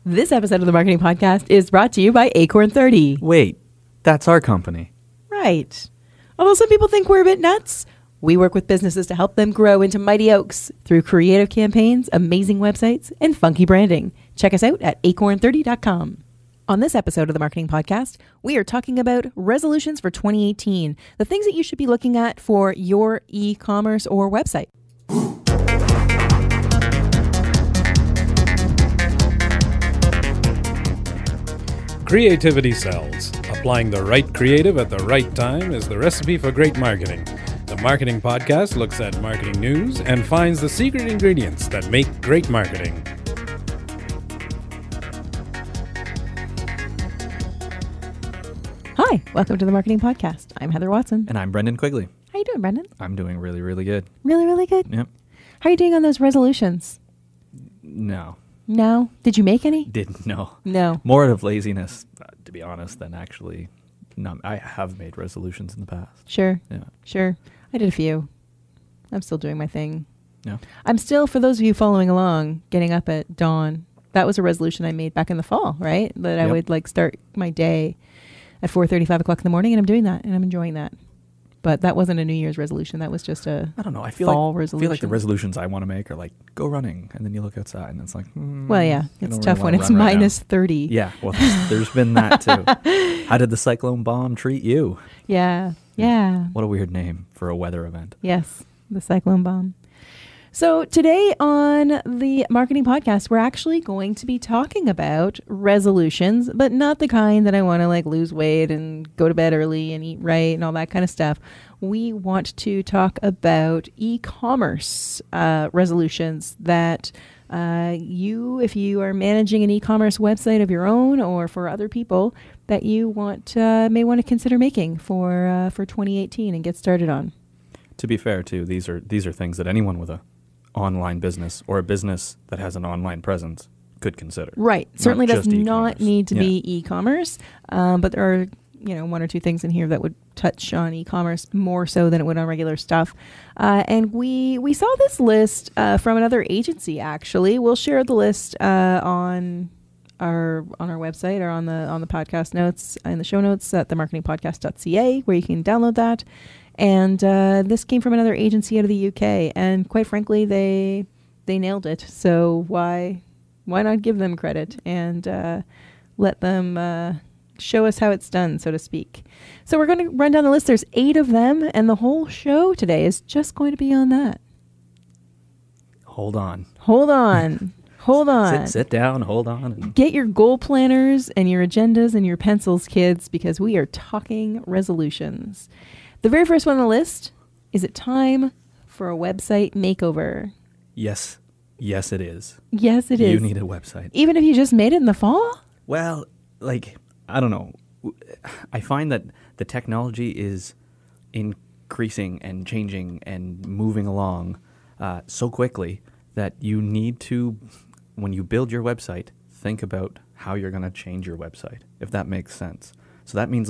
This episode of the Marketing Podcast is brought to you by Acorn 30. Wait, that's our company. Right. Although some people think we're a bit nuts, we work with businesses to help them grow into mighty oaks through creative campaigns, amazing websites, and funky branding. Check us out at akorn30.com. On this episode of the Marketing Podcast, we are talking about resolutions for 2018, the things that you should be looking at for your e-commerce or website. Creativity sells. Applying the right creative at the right time is the recipe for great marketing. The Marketing Podcast looks at marketing news and finds the secret ingredients that make great marketing. Hi, welcome to the Marketing Podcast. I'm Heather Watson. And I'm Brendan Quigley. How you doing, Brendan? I'm doing really, really good. Really, really good? Yep. How are you doing on those resolutions? No. No? Did you make any? Didn't know. No. More out of laziness, to be honest, than actually. No, I have made resolutions in the past. Sure. Yeah. Sure. I did a few. I'm still doing my thing. Yeah. I'm still, for those of you following along, getting up at dawn. That was a resolution I made back in the fall, right? That I would start my day at 4:30, 5 o'clock in the morning, and I'm doing that, and I'm enjoying that. But that wasn't a New Year's resolution. That was just a I don't know. I feel fall like resolution. I feel like the resolutions I want to make are like go running, and then you look outside, and it's like. Well, yeah, it's don't tough really when wanna it's run right minus now. 30. Yeah. Well, there's been that too. How did the cyclone bomb treat you? Yeah. Yeah. What a weird name for a weather event. Yes, the cyclone bomb. So today on the Marketing Podcast, we're actually going to be talking about resolutions, but not the kind that I want to lose weight and go to bed early and eat right and all that kind of stuff. We want to talk about e-commerce resolutions that if you are managing an e-commerce website of your own or for other people, that you may want to consider making for 2018 and get started on. To be fair, too, these are things that anyone with a online business or a business that has an online presence could consider. Right. Certainly Not does just not e-commerce. need to Yeah. be e-commerce, but there are one or two things in here that would touch on e-commerce more so than it would on regular stuff. And we saw this list from another agency. Actually, we'll share the list on our website or on the podcast notes in the show notes at themarketingpodcast.ca, where you can download that. And this came from another agency out of the UK, and quite frankly, they nailed it. So why not give them credit and let them show us how it's done, so to speak. So we're going to run down the list. There's 8 of them, and the whole show today is just going to be on that. Hold on. Hold on. Hold on. Sit down. Hold on. And Get your goal planners and your agendas and your pencils, kids, because we are talking resolutions. The very first one on the list, is it time for a website makeover? yes, it is. Yes, it is. You need a website. Even if you just made it in the fall? Well, I don't know. I find that the technology is increasing and changing and moving along so quickly that you need to, when you build your website, think about how you're going to change your website, if that makes sense. So that means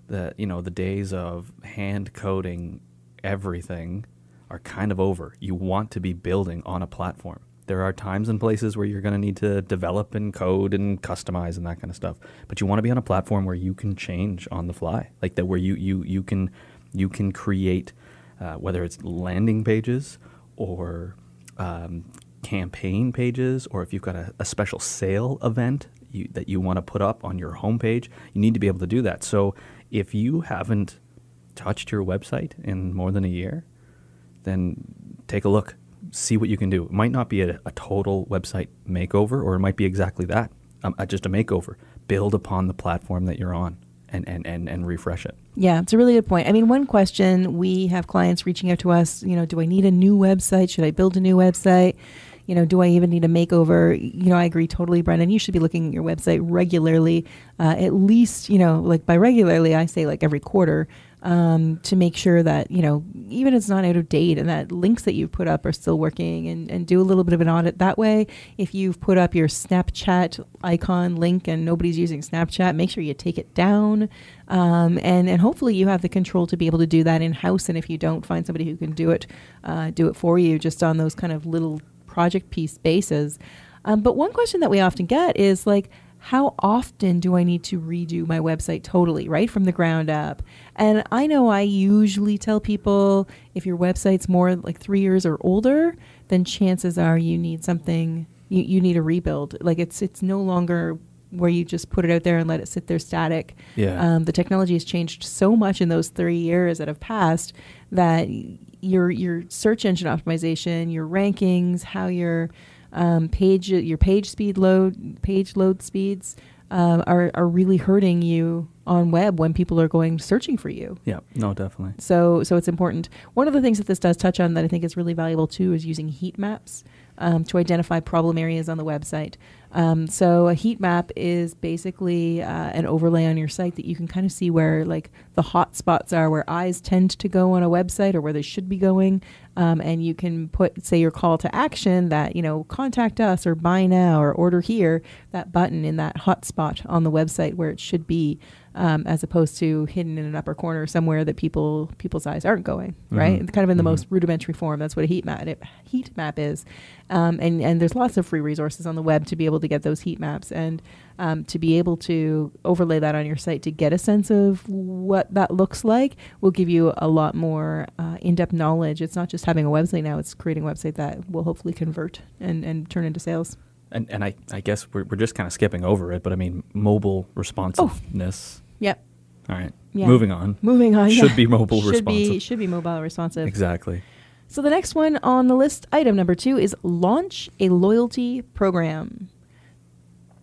the days of hand coding everything are kind of over. You want to be building on a platform. There are times and places where you're going to need to develop and code and customize and that kind of stuff. But you want to be on a platform where you can change on the fly, like that, where you can create whether it's landing pages or campaign pages, or if you've got a special sale event that you want to put up on your homepage, you need to be able to do that. So if you haven't touched your website in more than a year, then take a look, see what you can do. It might not be a total website makeover, or it might be exactly that, just a makeover. Build upon the platform that you're on and refresh it. Yeah, it's a really good point. I mean, one question, we have clients reaching out to us, do I need a new website? Should I build a new website? Do I even need a makeover? I agree totally, Brendan. You should be looking at your website regularly, at least, by regularly, I say every quarter, to make sure that, even it's not out of date and that links that you've put up are still working, and do a little bit of an audit that way. If you've put up your Snapchat icon link and nobody's using Snapchat, make sure you take it down. And hopefully you have the control to be able to do that in-house. And if you don't, find somebody who can do it for you just on those kind of little project piece bases. But one question that we often get is like, how often do I need to redo my website totally, right, from the ground up? And I know I usually tell people if your website's more like 3 years or older, then chances are you need something, you need a rebuild. Like it's no longer where you just put it out there and let it sit there static. Yeah. The technology has changed so much in those 3 years that have passed that your search engine optimization, your rankings, how your page load speeds are really hurting you on web when people are going searching for you. Yeah, no, definitely. So it's important. One of the things that this does touch on that I think is really valuable too is using heat maps to identify problem areas on the website. So a heat map is basically an overlay on your site that you can kind of see where like the hot spots are, where eyes tend to go on a website or where they should be going. And you can put, say, your call to action that, contact us or buy now or order here, that button in that hot spot on the website where it should be, as opposed to hidden in an upper corner somewhere that people's eyes aren't going, right? It's kind of in the most rudimentary form. That's what a heat map is. And there's lots of free resources on the web to be able to get those heat maps and to be able to overlay that on your site to get a sense of what that looks like will give you a lot more in-depth knowledge. It's not just having a website now, it's creating a website that will hopefully convert and turn into sales. And I guess we're just kind of skipping over it, but I mean, mobile responsiveness. Yep. All right. Yeah. Moving on. Should be mobile responsive. Should be mobile responsive. Exactly. So the next one on the list, item number 2, is launch a loyalty program.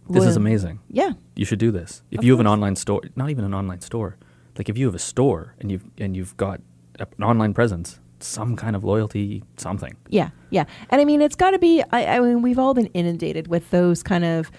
This is amazing. Yeah. You should do this. If you have an online store, not even an online store, like if you have a store and you've got an online presence, some kind of loyalty, something. Yeah. And I mean, it's got to be, I mean, we've all been inundated with those kind of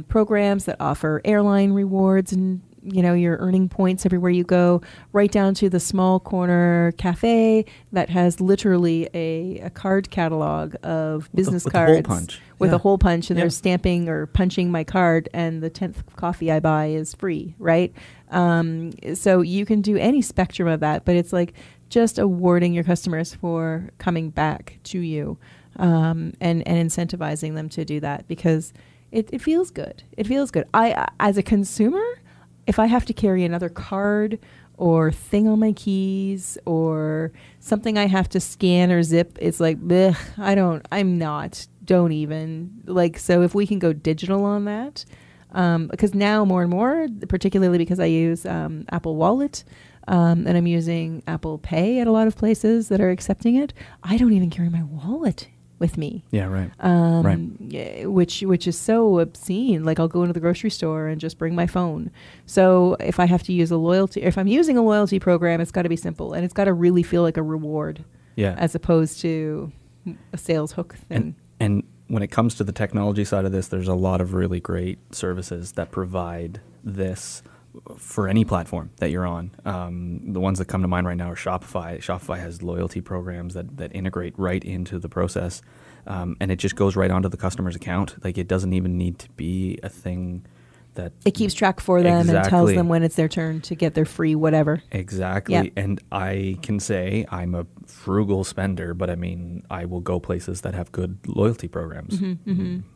programs that offer airline rewards and, you're earning points everywhere you go, right down to the small corner cafe that has literally a card catalog of business cards. With a hole punch. With a hole punch, and they're stamping or punching my card, and the 10th coffee I buy is free, right? So you can do any spectrum of that, but it's like just awarding your customers for coming back to you and incentivizing them to do that because it feels good. It feels good. I, as a consumer, if I have to carry another card or thing on my keys or something I have to scan or zip, it's like, bleh, don't even. Like, so if we can go digital on that, because now more and more, particularly because I use Apple Wallet, and I'm using Apple Pay at a lot of places that are accepting it, I don't even carry my wallet with me. Yeah, right. Right. Which is so obscene. Like I'll go into the grocery store and just bring my phone. So if I have to use if I'm using a loyalty program, it's got to be simple and it's got to really feel like a reward. Yeah. As opposed to a sales hook thing. And when it comes to the technology side of this, there's a lot of really great services that provide this for any platform that you're on. The ones that come to mind right now are Shopify. Shopify has loyalty programs that integrate right into the process, and it just goes right onto the customer's account. Like it doesn't even need to be a thing that... It keeps track for them and tells them when it's their turn to get their free whatever. Exactly. Yeah. And I can say I'm a frugal spender, but I mean, I will go places that have good loyalty programs.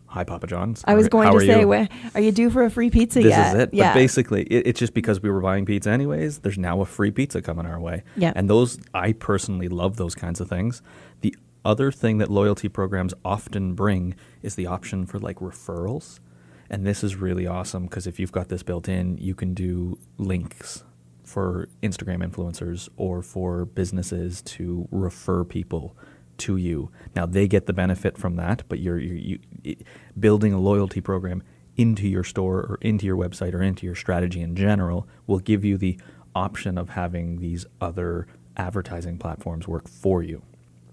Hi, Papa John's. I was going to say, are you due for a free pizza yet? This is it. Yeah. But basically, it's just because we were buying pizza anyways, there's now a free pizza coming our way. Yeah. And I personally love those kinds of things. The other thing that loyalty programs often bring is the option for like referrals. And this is really awesome because if you've got this built in, you can do links for Instagram influencers or for businesses to refer people to you. Now they get the benefit from that, but you're building a loyalty program into your store or into your website or into your strategy in general will give you the option of having these other advertising platforms work for you.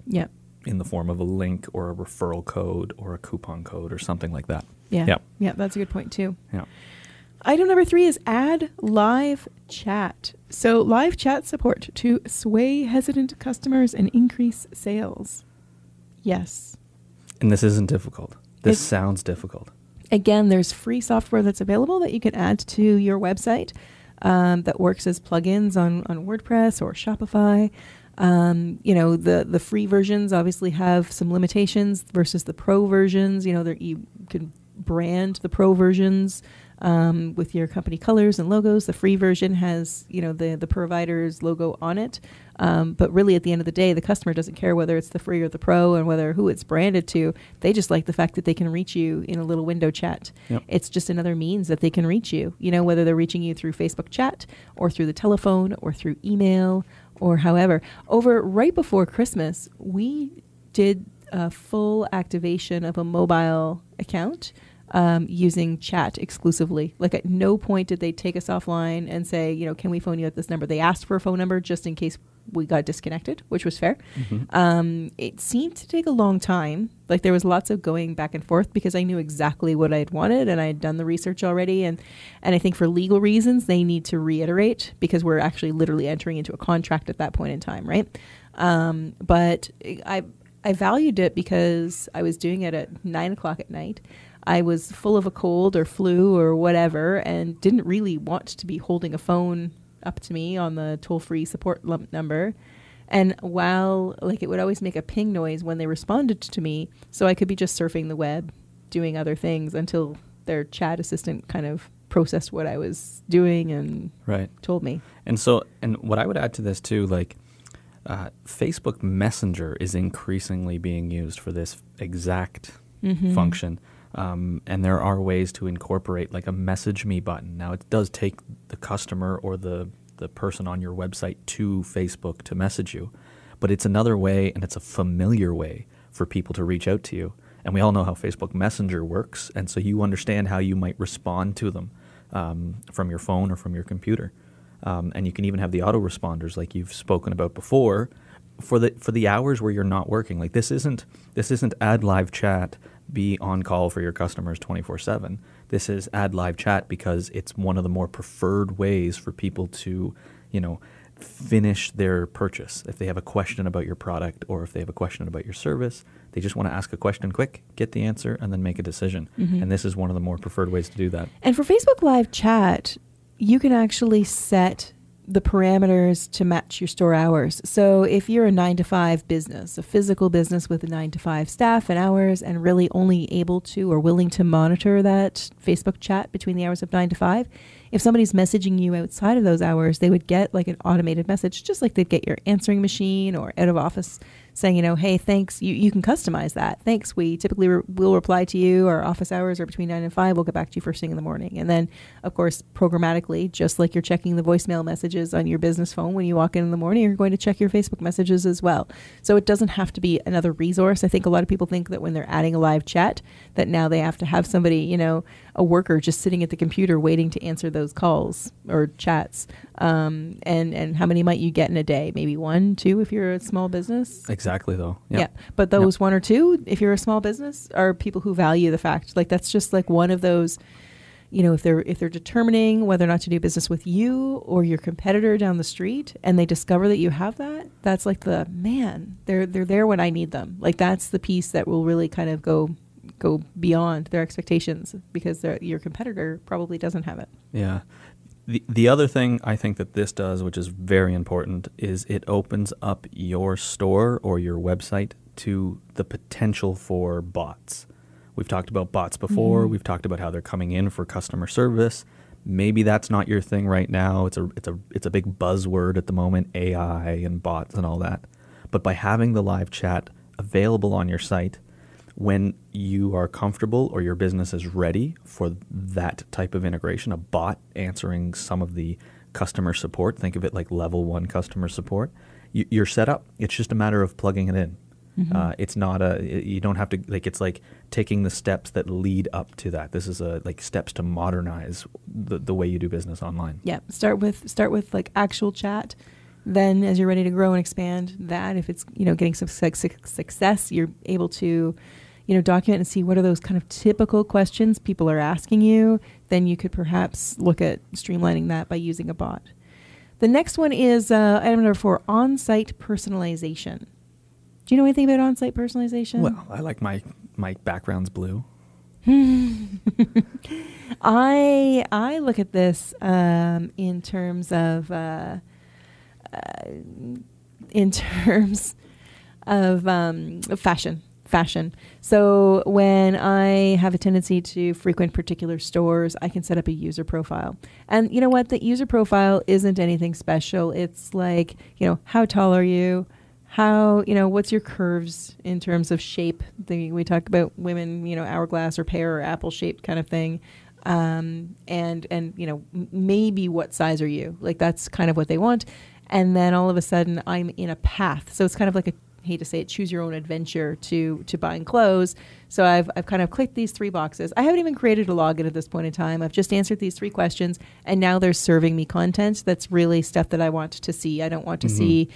Yep. In the form of a link or a referral code or a coupon code or something like that. Yeah. Yeah, that's a good point too. Yeah. Item number 3 is add live chat. So live chat support to sway hesitant customers and increase sales. Yes. And this isn't difficult. This sounds difficult. Again, there's free software that's available that you can add to your website that works as plugins on WordPress or Shopify. The free versions obviously have some limitations versus the pro versions. You can brand the pro versions with your company colors and logos. The free version has, the provider's logo on it. But really, at the end of the day, the customer doesn't care whether it's the free or the pro and who it's branded to. They just like the fact that they can reach you in a little window chat. Yep. It's just another means that they can reach you, whether they're reaching you through Facebook chat or through the telephone or through email or however. Right before Christmas, we did a full activation of a mobile account using chat exclusively. Like at no point did they take us offline and say, can we phone you at this number? They asked for a phone number just in case we got disconnected, which was fair. Mm-hmm. It seemed to take a long time. Like there was lots of going back and forth because I knew exactly what I had wanted and I had done the research already. And I think for legal reasons, they need to reiterate because we're actually literally entering into a contract at that point in time, right? But I valued it because I was doing it at 9 o'clock at night. I was full of a cold or flu or whatever and didn't really want to be holding a phone up to me on the toll-free support number. And while it would always make a ping noise when they responded to me, so I could be just surfing the web, doing other things until their chat assistant kind of processed what I was doing and told me. And what I would add to this too, Facebook Messenger is increasingly being used for this exact function. And there are ways to incorporate a message me button. Now, it does take the customer or the person on your website to Facebook to message you, but it's another way and it's a familiar way for people to reach out to you. And we all know how Facebook Messenger works, and so you understand how you might respond to them from your phone or from your computer. And you can even have the autoresponders like you've spoken about before for the hours where you're not working. This isn't add live chat, be on call for your customers 24/7. This is add live chat because it's one of the more preferred ways for people to, finish their purchase. If they have a question about your product or if they have a question about your service, they just want to ask a question quick, get the answer, and then make a decision. And this is one of the more preferred ways to do that. And for Facebook Live Chat, you can actually set the parameters to match your store hours. So if you're a 9-to-5 business, a physical business with a 9-to-5 staff and hours and really only able to or willing to monitor that Facebook chat between the hours of 9 to 5, if somebody's messaging you outside of those hours, they would get an automated message, just like they'd get your answering machine or out of office saying, hey, thanks, you can customize that. Thanks, we typically will reply to you. Our office hours are between 9 and 5. We'll get back to you first thing in the morning. And then, of course, programmatically, just like you're checking the voicemail messages on your business phone when you walk in the morning, you're going to check your Facebook messages as well. So it doesn't have to be another resource. I think a lot of people think that when they're adding a live chat, that now they have to have somebody, a worker just sitting at the computer waiting to answer those calls or chats. And how many might you get in a day? Maybe 1, 2 if you're a small business. Exactly, though. Yep. Yeah, but those 1 or 2, if you're a small business, are people who value the fact. That's just one of those. If they're determining whether or not to do business with you or your competitor down the street, and they discover that you have that, that's they're there when I need them. That's the piece that will really kind of go beyond their expectations because your competitor probably doesn't have it. Yeah. The other thing I think that this does, which is very important, is it opens up your store or your website to the potential for bots. We've talked about bots before. We've talked about how they're coming in for customer service. Maybe that's not your thing right now. It's a big buzzword at the moment, AI and bots and all that. But by having the live chat available on your site, when you are comfortable or your business is ready for that type of integration, a bot answering some of the customer support, think of it like level 1 customer support, you're set up. It's just a matter of plugging it in. It's not you don't have to, it's like taking the steps that lead up to that. This is steps to modernize the way you do business online. Yeah. Start with actual chat. Then as you're ready to grow and expand that, if it's, getting some success, you're able to, document and see what are those kind of typical questions people are asking you. Then you could perhaps look at streamlining that by using a bot. The next one is item number 4, OnSite Personalization. Do you know anything about OnSite Personalization? Well, I like my background's blue. I look at this in terms of fashion. fashion. So when I have a tendency to frequent particular stores, I can set up a user profile. And you know what? The user profile isn't anything special. It's like, how tall are you? How, what's your curves in terms of shape? We talk about women, hourglass or pear or apple shaped kind of thing. And maybe what size are you? Like that's kind of what they want. And then all of a sudden I'm in a path. So it's kind of like hate to say it, choose your own adventure to buying clothes. So I've kind of clicked these 3 boxes. I haven't even created a login at this point in time. I've just answered these 3 questions, and now they're serving me content that's really stuff that I want to see. I don't want to see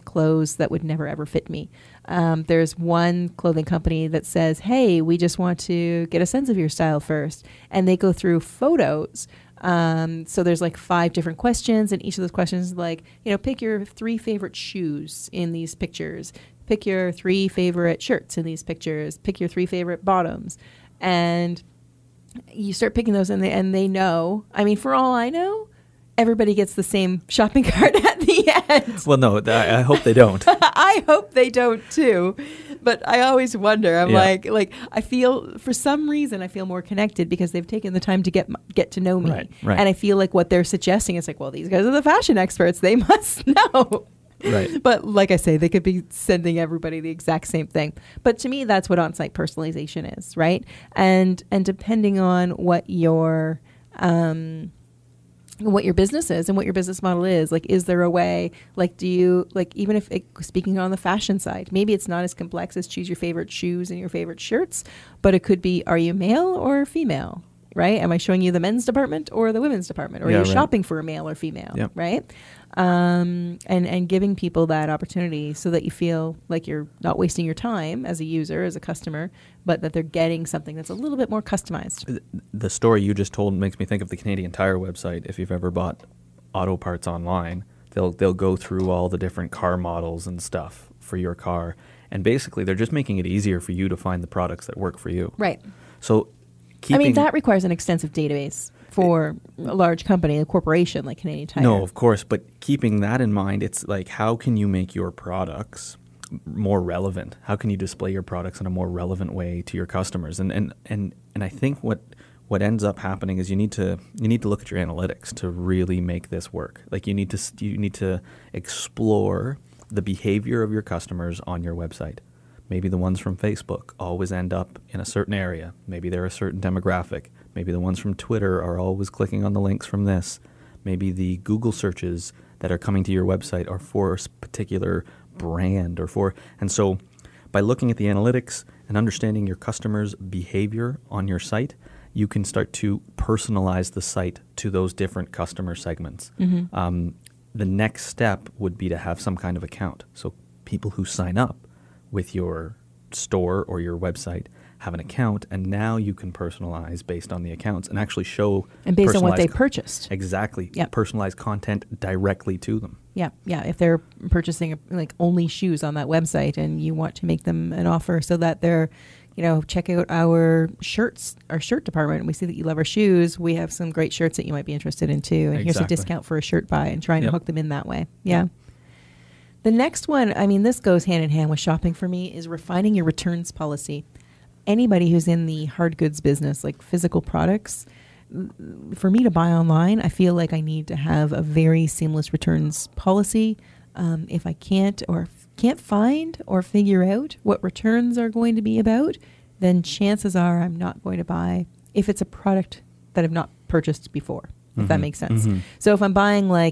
clothes that would never ever fit me. There's one clothing company that says, hey, we just want to get a sense of your style first. And they go through photos. So there's like 5 different questions, and each of those questions is like, pick your 3 favorite shoes in these pictures, pick your 3 favorite shirts in these pictures, pick your 3 favorite bottoms. And you start picking those, and they know, for all I know, everybody gets the same shopping cart at the end. Well, no, I hope they don't. I hope they don't too. But I always wonder. I'm like I feel, for some reason, I feel more connected because they've taken the time to get to know me. Right. And I feel like what they're suggesting is like, well, these guys are the fashion experts. They must know. Right. But like I say, they could be sending everybody the exact same thing. But to me, that's what on-site personalization is, right? And depending on what your business is and what your business model is, like, is there a way, like, do you, like, even if speaking on the fashion side, maybe it's not as complex as choose your favorite shoes and your favorite shirts, but it could be, are you male or female, right? Am I showing you the men's department or the women's department? Or are you shopping for a male or female, right? And giving people that opportunity so that you feel like you're not wasting your time as a user, as a customer, but that they're getting something that's a little bit more customized. The story you just told makes me think of the Canadian Tire website. If you've ever bought auto parts online, they'll go through all the different car models and stuff for your car. And basically, they're just making it easier for you to find the products that work for you. Right. So that requires an extensive database for a large company, a corporation like Canadian Tire. No, of course. But keeping that in mind, it's like, how can you make your products more relevant? How can you display your products in a more relevant way to your customers? And I think what ends up happening is you need to look at your analytics to really make this work. Like you need to explore the behavior of your customers on your website. Maybe the ones from Facebook always end up in a certain area. Maybe they're a certain demographic. Maybe the ones from Twitter are always clicking on the links from this. Maybe the Google searches that are coming to your website are for a particular brand and so by looking at the analytics and understanding your customers' behavior on your site, you can start to personalize the site to those different customer segments. Mm-hmm. The next step would be to have some kind of account. So people who sign up with your store or your website have an account, and now you can personalize based on the accounts and actually show and based on what they purchased. Exactly. Yep. Personalized content directly to them. Yeah. If they're purchasing like only shoes on that website, and you want to make them an offer so that they're, check out our shirts, our shirt department. We see that you love our shoes. We have some great shirts that you might be interested in too. And here's a discount for a shirt buy, and trying to hook them in that way. Yeah. The next one, this goes hand in hand with shopping for me, is refining your returns policy. Anybody who's in the hard goods business, like physical products, for me to buy online, I feel like I need to have a very seamless returns policy. If I can't find or figure out what returns are going to be about, then chances are I'm not going to buy if it's a product that I've not purchased before, if that makes sense. Mm-hmm. So if I'm buying a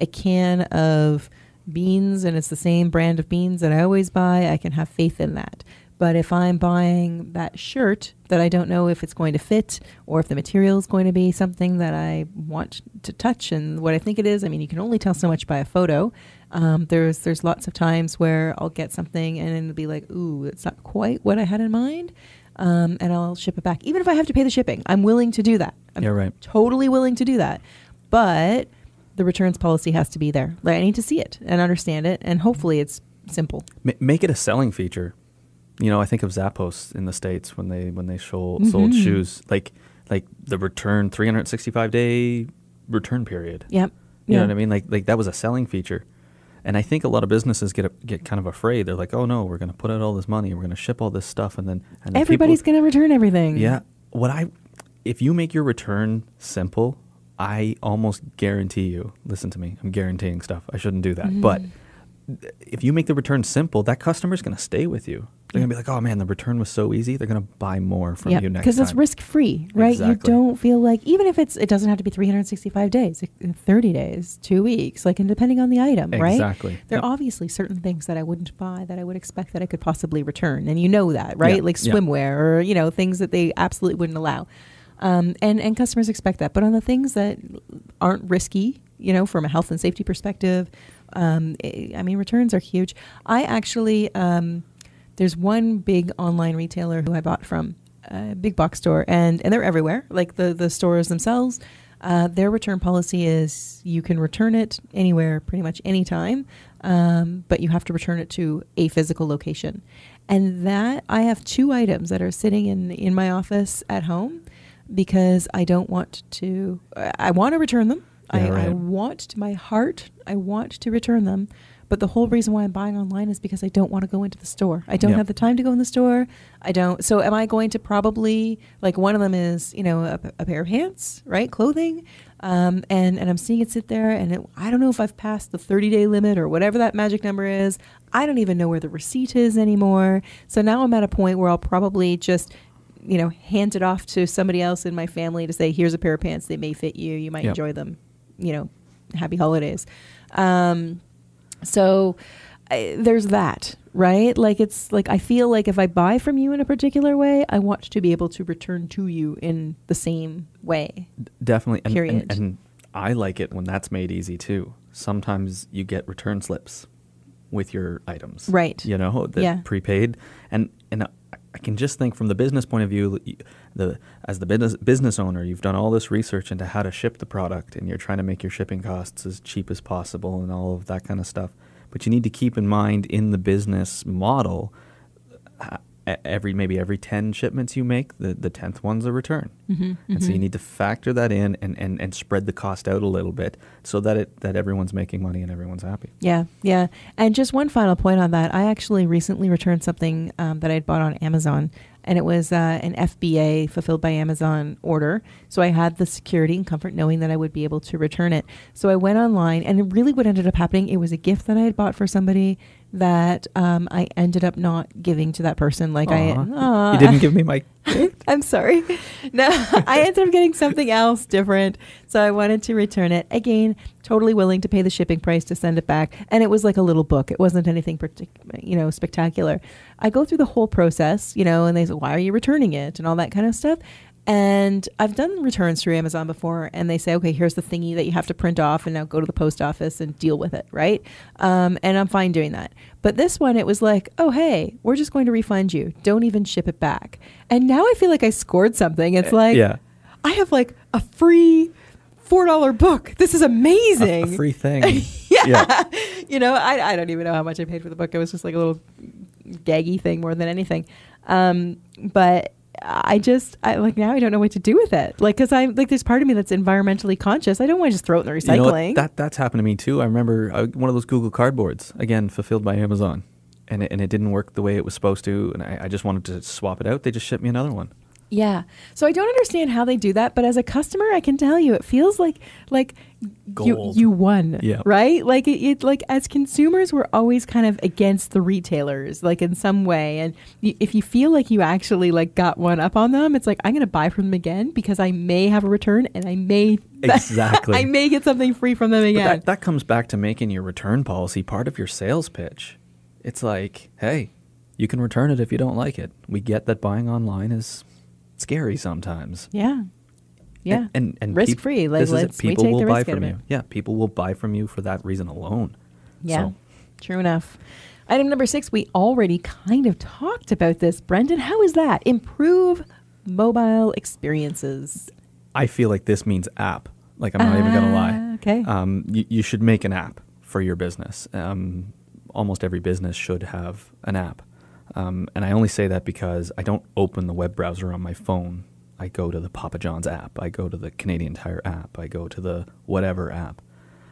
can of beans and it's the same brand of beans that I always buy, I can have faith in that. But if I'm buying that shirt that I don't know if it's going to fit or if the material is going to be something that I want to touch and what I think it is, you can only tell so much by a photo. There's lots of times where I'll get something and it'll be like, ooh, it's not quite what I had in mind. And I'll ship it back. Even if I have to pay the shipping, I'm willing to do that. I'm totally willing to do that. But the returns policy has to be there. Like, I need to see it and understand it, and hopefully it's simple. Make it a selling feature. I think of Zappos in the States when they sold shoes, like the return 365-day return period. Yep. You know what I mean? Like that was a selling feature. And I think a lot of businesses get kind of afraid. They're like, oh no, we're going to put out all this money, we're going to ship all this stuff, and then everybody's going to return everything. Yeah. If you make your return simple, I almost guarantee you, listen to me, I'm guaranteeing stuff. I shouldn't do that. But if you make the return simple, that customer's going to stay with you. They're going to be like, oh man, the return was so easy. They're going to buy more from you next time. Because it's risk-free, right? Exactly. You don't feel like, even if it doesn't have to be 365 days, 30 days, 2 weeks, like, and depending on the item, right? Exactly. There are obviously certain things that I wouldn't buy that I would expect that I could possibly return. And you know that, right? Yeah. Like swimwear or, things that they absolutely wouldn't allow. And customers expect that. But on the things that aren't risky, from a health and safety perspective, returns are huge. I actually, there's one big online retailer who I bought from, a big box store, and they're everywhere, like the stores themselves. Their return policy is you can return it anywhere, pretty much anytime, but you have to return it to a physical location. And that, I have 2 items that are sitting in my office at home because I don't want to, I want to return them. I want to my heart, I want to return them. But the whole reason why I'm buying online is because I don't want to go into the store. I don't have the time to go in the store. So am I going to probably, like, one of them is, a pair of pants, right? Clothing. And I'm seeing it sit there, and I don't know if I've passed the 30-day limit or whatever that magic number is. I don't even know where the receipt is anymore. So now I'm at a point where I'll probably just, hand it off to somebody else in my family to say, here's a pair of pants. They may fit you. You might enjoy them. Happy holidays. So there's that, right? Like, it's like, I feel like if I buy from you in a particular way, I want to be able to return to you in the same way. Definitely. Period. And I like it when that's made easy too. Sometimes you get return slips with your items. Right. Prepaid. And I can just think from the business point of view, as the business owner, you've done all this research into how to ship the product, and you're trying to make your shipping costs as cheap as possible and all of that kind of stuff. But you need to keep in mind in the business model, every 10 shipments you make, the 10th one's a return. And so you need to factor that in and spread the cost out a little bit so that everyone's making money and everyone's happy. Yeah. And just one final point on that. I actually recently returned something that I had bought on Amazon, and it was an FBA, Fulfilled by Amazon order. So I had the security and comfort knowing that I would be able to return it. So I went online, and really what ended up happening, it was a gift that I had bought for somebody that I ended up not giving to that person. Like, you didn't give me my gift? I'm sorry. No, I ended up getting something else different. So I wanted to return it. Again, totally willing to pay the shipping price to send it back. And it was like a little book. It wasn't anything spectacular. I go through the whole process, and they say, why are you returning it? And all that kind of stuff. And I've done returns through Amazon before, and they say, okay, here's the thingy that you have to print off, and now go to the post office and deal with it, right? And I'm fine doing that. But this one, it was like, oh, hey, we're just going to refund you. Don't even ship it back. And now I feel like I scored something. It's like, I have like a free $4 book. This is amazing. A free thing. Yeah. I don't even know how much I paid for the book. It was just like a little gaggy thing more than anything. But I now I don't know what to do with it. Like, cause I'm like, there's part of me that's environmentally conscious. I don't want to just throw it in the recycling. That's happened to me too. I remember one of those Google Cardboards, again, fulfilled by Amazon, and it didn't work the way it was supposed to. And I just wanted to swap it out. They just shipped me another one. Yeah. So I don't understand how they do that, but as a customer, I can tell you, it feels like gold. You won, yeah. Right? Like it like as consumers, we're always kind of against the retailers, like in some way. And if you feel like you actually like got one up on them, it's like, I'm going to buy from them again because I may have a return and I may exactly I may get something free from them again. But that comes back to making your return policy part of your sales pitch. It's like, hey, you can return it if you don't like it. We get that buying online is scary sometimes. Yeah. And risk free. Like, people will buy from you. Yeah, people will buy from you for that reason alone. Yeah. So. True enough. Item number 6, we already kind of talked about this. Brendan, how is that? Improve mobile experiences. I feel like this means app. Like, I'm not even going to lie. Okay. You should make an app for your business. Almost every business should have an app. And I only say that because I don't open the web browser on my phone. I go to the Papa John's app. I go to the Canadian Tire app. I go to the whatever app.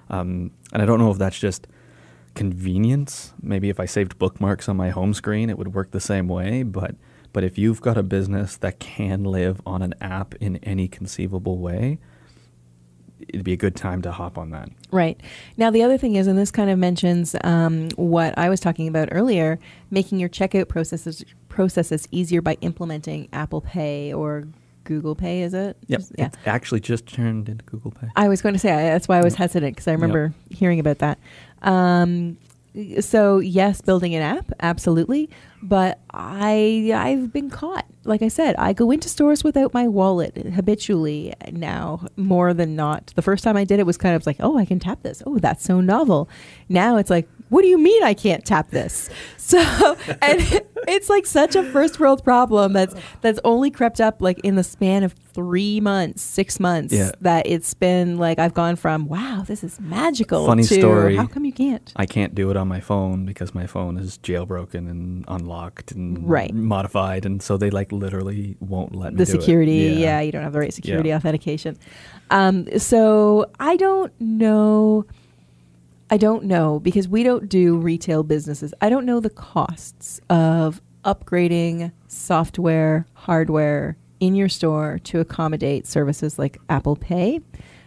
And I don't know if that's just convenience. Maybe if I saved bookmarks on my home screen, it would work the same way. But if you've got a business that can live on an app in any conceivable way, it'd be a good time to hop on that. Right. Now, the other thing is, and this kind of mentions what I was talking about earlier, making your checkout processes easier by implementing Apple Pay or Google Pay, is it? Yep. Yeah. It's actually just turned into Google Pay. I was going to say, that's why I was hesitant, because I remember hearing about that. So yes, building an app, absolutely. But I've been caught. Like I said, I go into stores without my wallet habitually now, more than not. The first time I did it was kind of like, oh, I can tap this. Oh, that's so novel. Now it's like, what do you mean I can't tap this? So, and it's like such a first world problem that's only crept up like in the span of 3 months, 6 months, that it's been like, I've gone from, wow, this is magical, Funny to story. How come you can't? I can't do it on my phone because my phone is jailbroken and unlocked and modified, and so they like literally won't let me do it. The security, you don't have the right security authentication. So I don't know, because we don't do retail businesses. I don't know the costs of upgrading software, hardware in your store to accommodate services like Apple Pay.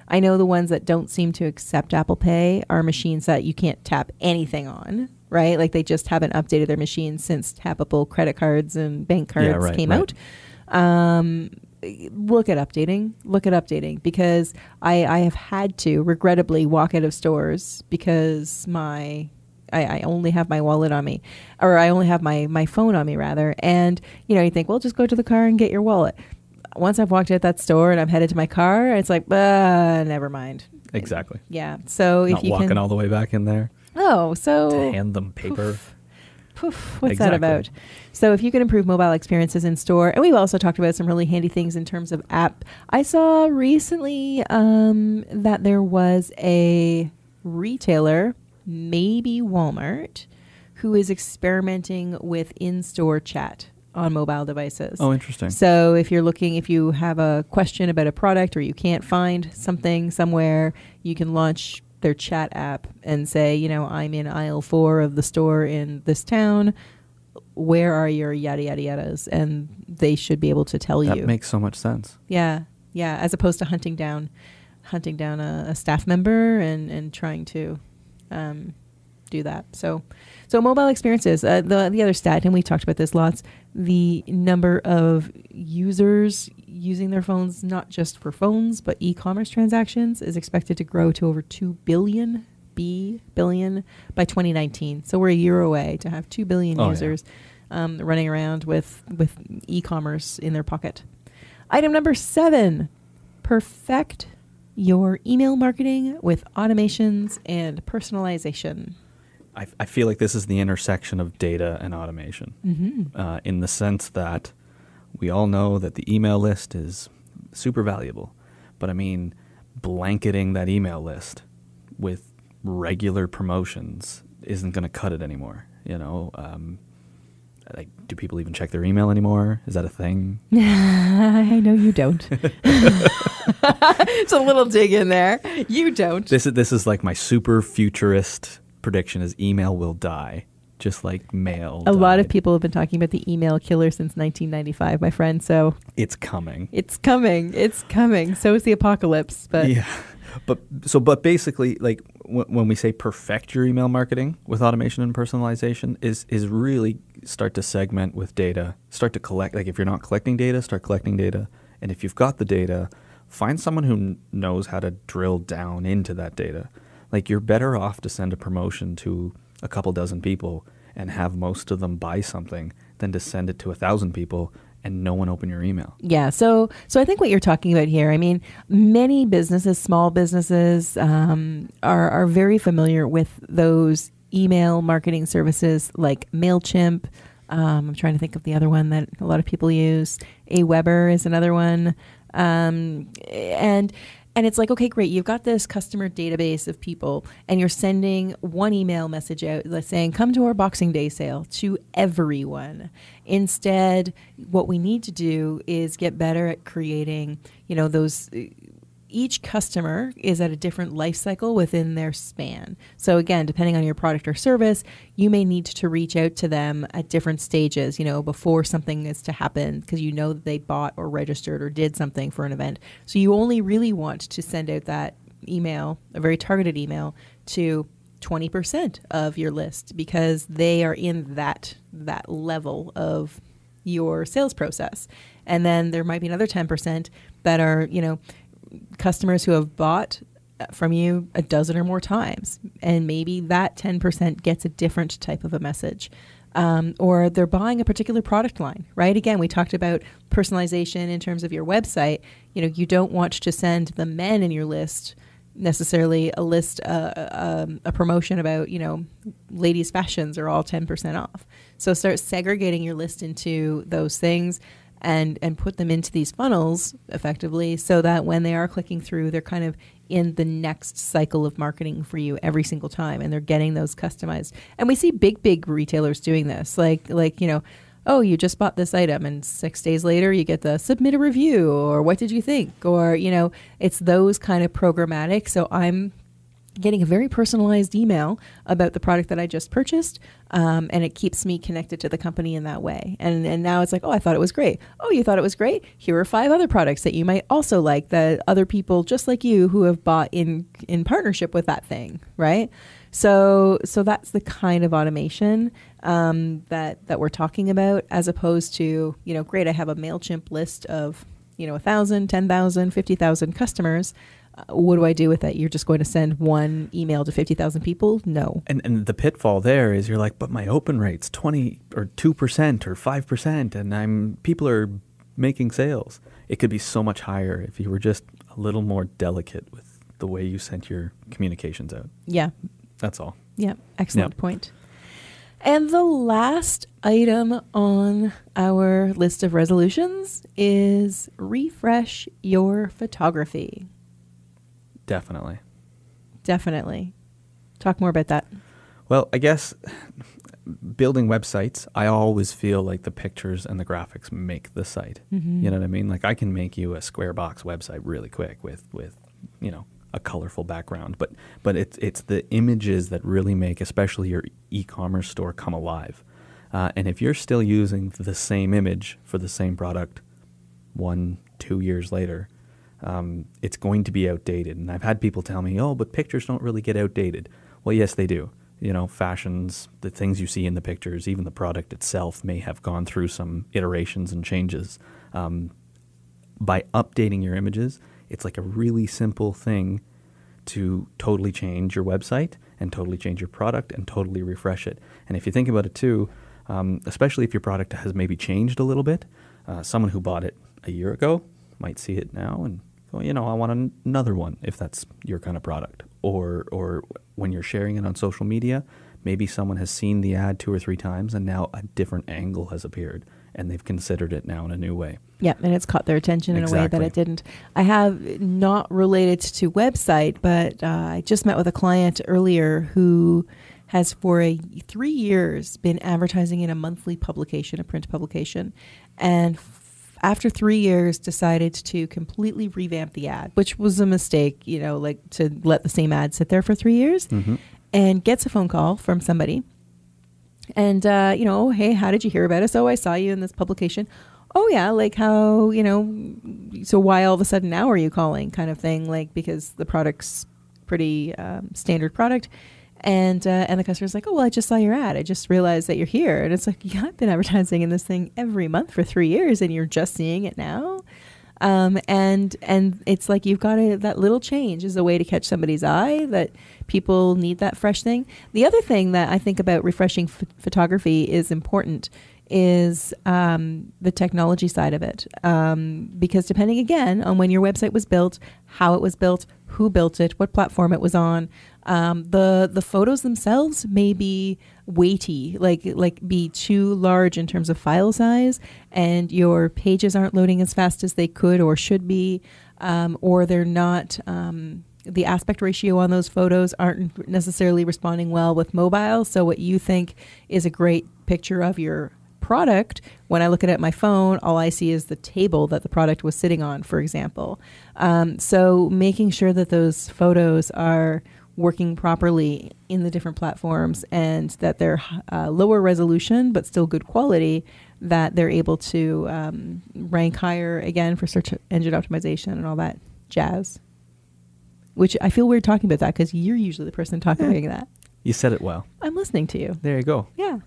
I know the ones that don't seem to accept Apple Pay are machines that you can't tap anything on, right? Like they just haven't updated their machines since tappable credit cards and bank cards came out. Look at updating, because I have had to regrettably walk out of stores because I only have my wallet on me, or I only have my phone on me rather. And you think, well, just go to the car and get your wallet. Once I've walked out that store and I'm headed to my car, it's like, never mind. Exactly. Yeah. So if you walking all the way back in there. Oh, so to hand them paper. What's that about? So if you can improve mobile experiences in store, and we've also talked about some really handy things in terms of app. I saw recently that there was a retailer, maybe Walmart, who is experimenting with in-store chat on mobile devices. Oh, interesting. So if you have a question about a product or you can't find something somewhere, you can launch their chat app and say, I'm in aisle 4 of the store in this town. Where are your yada yada yadas? And they should be able to tell you. That makes so much sense. Yeah. As opposed to hunting down a staff member and trying to do that. So mobile experiences. The other stat, and we talked about this lots, the number of users using their phones, not just for phones, but e-commerce transactions, is expected to grow to over 2 billion by 2019. So we're a year away to have 2 billion users running around with e-commerce in their pocket. Item number 7, perfect your email marketing with automations and personalization. I feel like this is the intersection of data and automation, in the sense that we all know that the email list is super valuable. But I mean, blanketing that email list with regular promotions isn't going to cut it anymore. Like, do people even check their email anymore? Is that a thing? I know you don't. It's a little dig in there. You don't. This is like my super futurist prediction is email will die, just like mail A died. lot of people have been talking about the email killer since 1995, my friend. So it's coming. It's coming. So is the apocalypse. But yeah. But basically, like when we say perfect your email marketing with automation and personalization is really start to segment with data, start to collect. Like if you're not collecting data, start collecting data. And if you've got the data, find someone who knows how to drill down into that data. Like you're better off to send a promotion to a couple dozen people and have most of them buy something than to send it to 1,000 people and no one open your email. Yeah. So I think what you're talking about here, I mean, many businesses, small businesses, are very familiar with those email marketing services like MailChimp. I'm trying to think of the other one that a lot of people use. Aweber is another one. And it's like, okay, great. You've got this customer database of people and you're sending one email message out saying, come to our Boxing Day sale to everyone. Instead, what we need to do is get better at creating, those each customer is at a different life cycle within their span. So again, depending on your product or service, you may need to reach out to them at different stages, before something is to happen, because you know that they bought or registered or did something for an event. So you only really want to send out that email, a very targeted email, to 20% of your list, because they are in that level of your sales process. And then there might be another 10% that are, customers who have bought from you a dozen or more times. And maybe that 10% gets a different type of a message. Or they're buying a particular product line, right? Again, we talked about personalization in terms of your website. You don't want to send the men in your list necessarily a list, a promotion about, ladies' fashions are all 10% off. So start segregating your list into those things and put them into these funnels effectively, so that when they are clicking through, they're kind of in the next cycle of marketing for you every single time, and they're getting those customized. And we see big retailers doing this, like oh, you just bought this item, and 6 days later you get the submit a review, or what did you think? Or, it's those kind of programmatic. So I'm getting a very personalized email about the product that I just purchased, and it keeps me connected to the company in that way. And now it's like, oh, I thought it was great. Oh, you thought it was great? Here are 5 other products that you might also like, that other people just like you who have bought in partnership with that thing, right? So that's the kind of automation that we're talking about, as opposed to, great, I have a MailChimp list of, 1,000, 10,000, 50,000 customers. What do I do with that? You're just going to send one email to 50,000 people? No. And the pitfall there is you're like, but my open rate's 20 or 2% or 5%, and people are making sales. It could be so much higher if you were just a little more delicate with the way you sent your communications out. Yeah. That's all. Yeah. Excellent point. And the last item on our list of resolutions is refresh your photography. Definitely. Talk more about that. Well, I guess building websites, I always feel like the pictures and the graphics make the site. Mm-hmm. You know what I mean? Like, I can make you a square box website really quick with a colorful background, but it's the images that really make, especially your e-commerce store, come alive. And if you're still using the same image for the same product 1-2 years later, it's going to be outdated. And I've had people tell me, oh, but pictures don't really get outdated. Well, yes, they do. Fashions, the things you see in the pictures, even the product itself may have gone through some iterations and changes. By updating your images, it's like a really simple thing to totally change your website and totally change your product and totally refresh it. And if you think about it too, especially if your product has maybe changed a little bit, someone who bought it a year ago might see it now and go, I want another one, if that's your kind of product. Or when you're sharing it on social media, maybe someone has seen the ad 2 or 3 times and now a different angle has appeared and they've considered it now in a new way. Yeah, and it's caught their attention in a way that it didn't. I have, not related to website, but I just met with a client earlier who has for 3 years been advertising in a monthly publication, a print publication, and after 3 years decided to completely revamp the ad, which was a mistake, to let the same ad sit there for 3 years, mm-hmm. and gets a phone call from somebody. And, oh, hey, how did you hear about us? Oh, I saw you in this publication. Oh, yeah, like how, so why all of a sudden now are you calling, kind of thing, like, because the product's pretty standard product. And the customer's like, oh, well, I just saw your ad. I just realized that you're here. And it's like, yeah, I've been advertising in this thing every month for 3 years and you're just seeing it now. And it's like you've got that little change is a way to catch somebody's eye, that people need that fresh thing. The other thing that I think about refreshing photography is important is the technology side of it. Because depending, again, on when your website was built, how it was built, who built it, what platform it was on, the photos themselves may be weighty, like be too large in terms of file size, and your pages aren't loading as fast as they could or should be, or they're not, the aspect ratio on those photos aren't necessarily responding well with mobile. So what you think is a great picture of your product, when I look at it at my phone, all I see is the table that the product was sitting on, for example. So making sure that those photos are working properly in the different platforms and that they're lower resolution but still good quality, that they're able to rank higher again for search engine optimization and all that jazz. Which I feel weird talking about that because you're usually the person talking about that. You said it well. I'm listening to you. There you go. Yeah.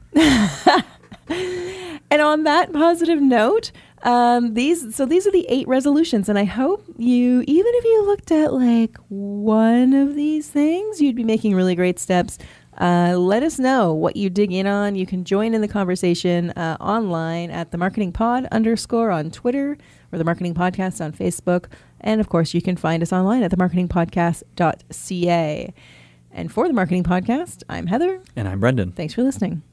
And on that positive note, these are the 8 resolutions, and I hope you, even if you looked at like one of these things, you'd be making really great steps. Let us know what you dig in on. You can join in the conversation online at the Marketing Pod _ on Twitter, or the Marketing Podcast on Facebook. And of course, you can find us online at themarketingpodcast.ca. And for the Marketing Podcast, I'm Heather. And I'm Brendan. Thanks for listening.